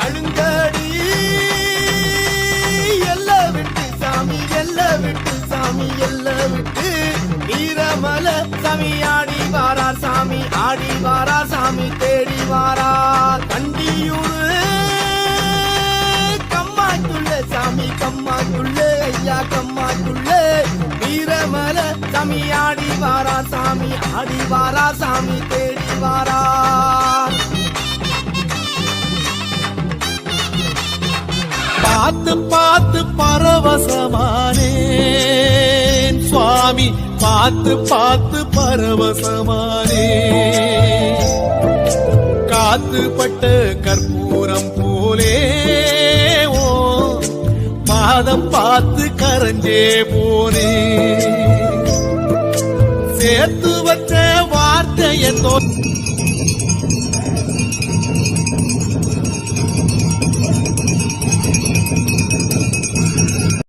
கழுங்கடி எல்லாம் விட்டு சாமி எல்லாம் விட்டு சாமி எல்லாம் விட்டு வீரமல சாமி ஆடி வாரார் சாமி ஆடி வாரார் சாமி தேடி வாரார் கண்டியூரு கம்மாக்குள்ள சாமி கம்மாக்குள்ள ஐயா கம்மாக்குள்ள வீரமல சாமி ஆடி வாரார் சாமி ஆடி வாரார் சாமி தேடி வாரார் பார்த்து பார்த்து பரவசமானேன் சுவாமி பார்த்து பார்த்து பரவசமானே காத்துப்பட்ட கற்பூரம் போலே ஓ மாதம் பார்த்து கரஞ்சே போனே சேர்த்து வச்ச வார்த்தையை